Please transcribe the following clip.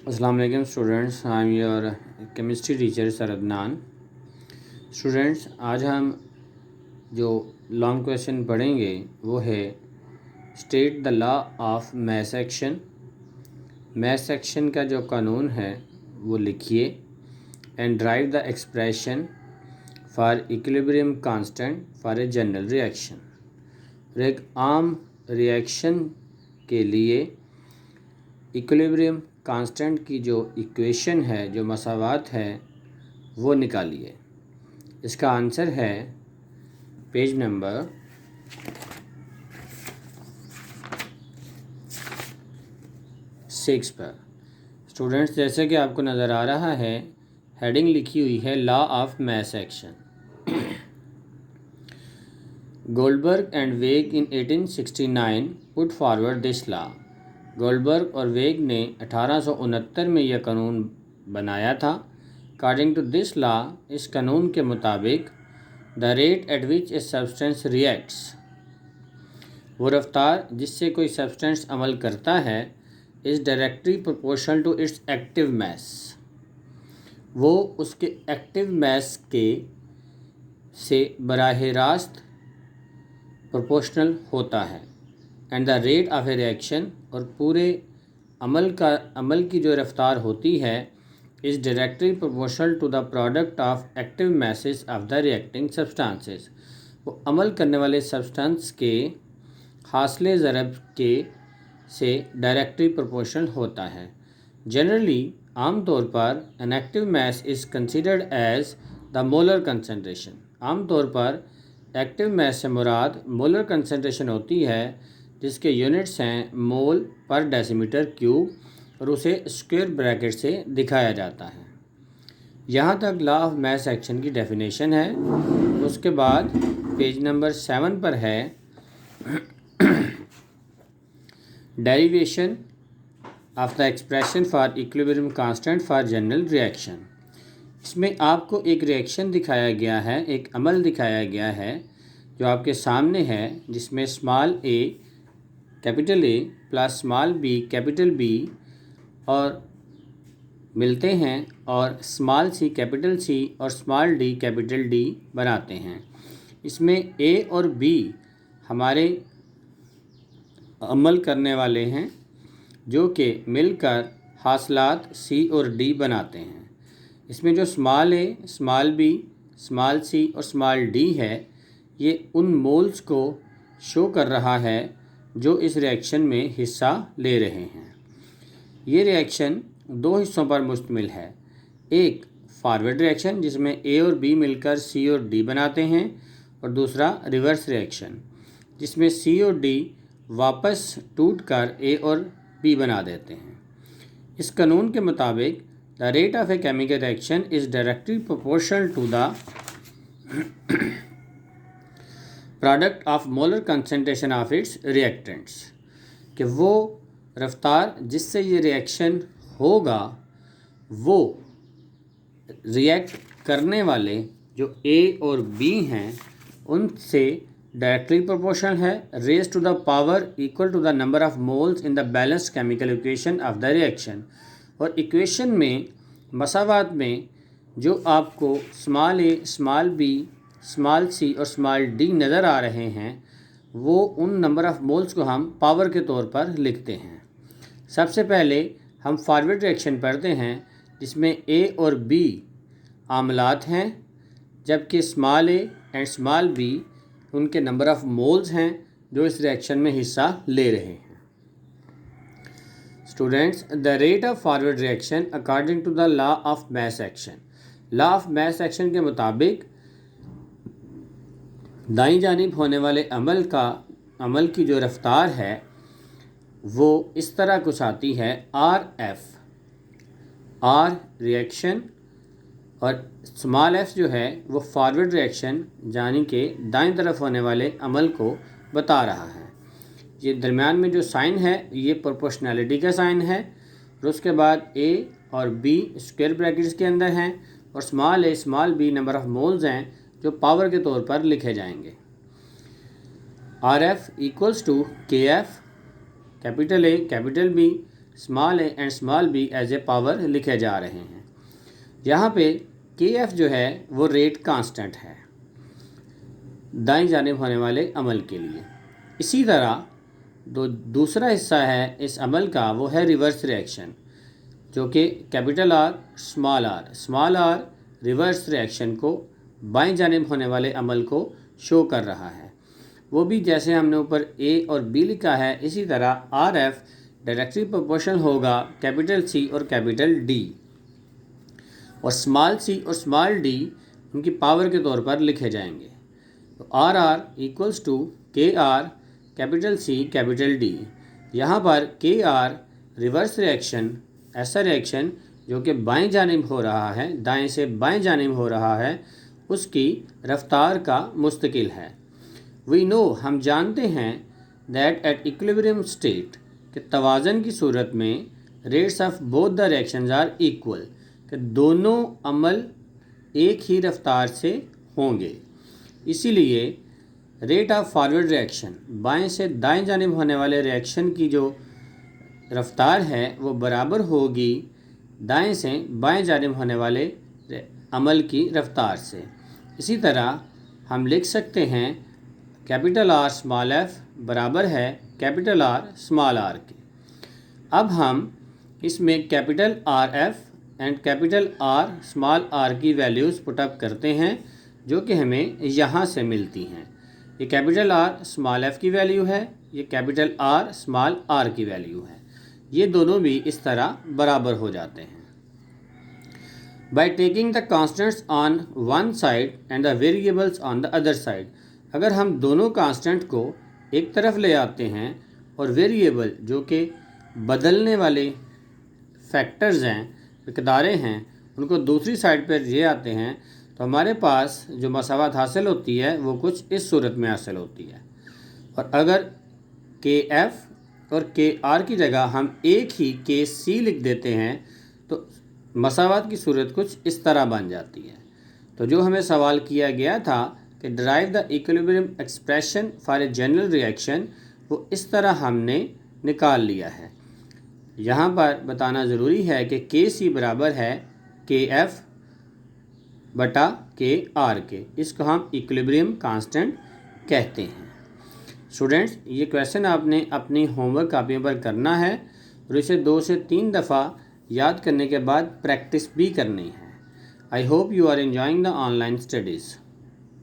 अस्सलाम वालेकुम students, I am your chemistry teacher sir Adnan. Students, आज हम जो लॉन्ग क्वेश्चन पढ़ेंगे वो है state the law of mass action. Mass action का जो कानून है वो लिखिए and drive the expression for equilibrium constant for a general reaction. एक आम रिएक्शन के लिए इक्विलिब्रियम कांस्टेंट की जो इक्वेशन है, जो मसावात है, वो निकालिए। इसका आंसर है पेज नंबर 6 पर। स्टूडेंट्स, जैसे कि आपको नज़र आ रहा है, हेडिंग लिखी हुई है law of mass action. Goldberg and वेग इन 1869 put forward this law. Goldberg और वेग ने 1869 में यह कानून बनाया था। अकॉर्डिंग टू दिस लॉ, इस कानून के मुताबिक the rate at which a substance reacts, वो रफ्तार जिससे कोई सब्सटेंस अमल करता है, is directly proportional to its active mass, वो उसके एक्टिव मास के से बराह रास्त प्रोपोर्शनल होता है। And the rate of a reaction, और पूरे अमल की जो रफ्तार होती है, is directly proportional to the product of active masses of the reacting substances, वो अमल करने वाले सब्सटेंस के हासिल ज़रब के से डायरेक्टली प्रोपोर्शनल होता है। जनरली, आमतौर पर an active mass is considered as the molar concentration. आमतौर पर एक्टिव मास से मुराद मोलर कंसनट्रेशन होती है, जिसके यूनिट्स हैं मोल पर डेसीमीटर क्यूब, और उसे स्क्वायर ब्रैकेट से दिखाया जाता है। यहाँ तक लॉ ऑफ मास एक्शन की डेफिनेशन है। उसके बाद पेज नंबर 7 पर है derivation of the expression for equilibrium constant for general reaction. इसमें आपको एक रिएक्शन दिखाया गया है, एक अमल दिखाया गया है जो आपके सामने है, जिसमें small A capital A plus small B capital B और मिलते हैं और स्मॉल सी कैपिटल सी और स्मॉल डी कैपिटल डी बनाते हैं। इसमें ए और बी हमारे अमल करने वाले हैं, जो कि मिलकर हासिलात सी और डी बनाते हैं। इसमें जो small A, small B, small C और स्मॉल डी है, ये उन मोल्स को शो कर रहा है जो इस रिएक्शन में हिस्सा ले रहे हैं। ये रिएक्शन दो हिस्सों पर मुश्तमिल है। एक फॉरवर्ड रिएक्शन जिसमें ए और बी मिलकर सी और डी बनाते हैं, और दूसरा रिवर्स रिएक्शन जिसमें सी और डी वापस टूटकर ए और बी बना देते हैं। इस कानून के मुताबिक the rate of a chemical reaction is directly proportional to the product of molar concentration of its reactants, कि वो रफ्तार जिससे ये रिएक्शन होगा वो रिएक्ट करने वाले जो ए और बी हैं उनसे डायरेक्टली प्रोपोर्शनल है, raise to the power equal to the number of moles in the balanced chemical equation of the reaction. और इक्वेशन में मसावात में जो आपको small A, small B, small C और स्मॉल डी नज़र आ रहे हैं, वो उन नंबर ऑफ़ मोल्स को हम पावर के तौर पर लिखते हैं। सबसे पहले हम फॉरवर्ड रिएक्शन पढ़ते हैं, जिसमें ए और बी आमलात हैं, जबकि small A and small B उनके नंबर ऑफ़ मोल्स हैं जो इस रिएक्शन में हिस्सा ले रहे हैं। Students, the rate of forward reaction according to the law of mass action. Law of mass action के मुताबिक दाईं जानिब होने वाले अमल की जो रफ्तार है वो इस तरह कुछ आती है, आर एफ। आर रिएक्शन और स्मॉल एफ जो है वो फॉरवर्ड रिएक्शन यानी कि दाईं तरफ होने वाले अमल को बता रहा है। ये दरमियान में जो साइन है ये प्रोपोर्शनैलिटी का साइन है, और उसके बाद ए और बी स्क्वायर ब्रैकेट्स के अंदर हैं, और small A, small B number of moles हैं जो पावर के तौर पर लिखे जाएंगे। R F equals to K F capital A capital B small A and small B as a power लिखे जा रहे हैं। यहाँ पे KF जो है वो रेट कांस्टेंट है दाईं जानिब होने वाले अमल के लिए। इसी तरह दूसरा हिस्सा है इस अमल का, वो है रिवर्स रिएक्शन, जो कि capital R small r reverse reaction को बाईं जानिब होने वाले अमल को शो कर रहा है। वो भी जैसे हमने ऊपर A और B लिखा है, इसी तरह RF डायरेक्टली प्रोपोर्शनल होगा कैपिटल C और कैपिटल D, और स्मॉल c और स्मॉल d उनकी पावर के तौर पर लिखे जाएंगे। तो RR equals to KR capital C capital D। यहाँ पर KR रिवर्स रिएक्शन, ऐसा रिएक्शन जो कि बाएं जानिब हो रहा है, दाएं से बाएं जानिब हो रहा है, उसकी रफ्तार का मुस्तकिल है। वी नो, हम जानते हैं, दैट एट इक्विलिब्रियम स्टेट, कि तवाज़न की सूरत में rates of both the reactions are equal, कि दोनों अमल एक ही रफ्तार से होंगे। इसीलिए रेट ऑफ फॉरवर्ड रिएक्शन, बाएं से दाएं जानिब होने वाले रिएक्शन की जो रफ्तार है वो बराबर होगी दाएं से बाएं जानिब होने वाले अमल की रफ्तार से। इसी तरह हम लिख सकते हैं कैपिटल R स्मॉल f बराबर है कैपिटल R स्मॉल r के। अब हम इसमें capital RF and capital R small r की वैल्यूज़ पुटअप करते हैं, जो कि हमें यहाँ से मिलती हैं। ये कैपिटल R स्मॉल f की वैल्यू है, ये कैपिटल R स्मॉल r की वैल्यू है। ये दोनों भी इस तरह बराबर हो जाते हैं। By taking the constants on one side and the variables on the other side, अगर हम दोनों कांस्टेंट को एक तरफ ले आते हैं और वेरिएबल जो कि बदलने वाले फैक्टर्स हैं, मिक़दारें हैं, उनको दूसरी साइड पर ले आते हैं, तो हमारे पास जो मसावत हासिल होती है वो कुछ इस सूरत में हासिल होती है। और अगर KF और KR की जगह हम एक ही KC लिख देते हैं तो मसावत की सूरत कुछ इस तरह बन जाती है। तो जो हमें सवाल किया गया था कि drive the equilibrium expression for a general reaction, वो इस तरह हमने निकाल लिया है। यहाँ पर बताना ज़रूरी है कि KC बराबर है KF बटा KR के। इसको हम इक्विलिब्रियम कांस्टेंट कहते हैं। स्टूडेंट्स, ये क्वेश्चन आपने अपनी होमवर्क कापियों पर करना है और इसे 2 से 3 दफ़ा याद करने के बाद प्रैक्टिस भी करनी है। I hope you are enjoying the online studies.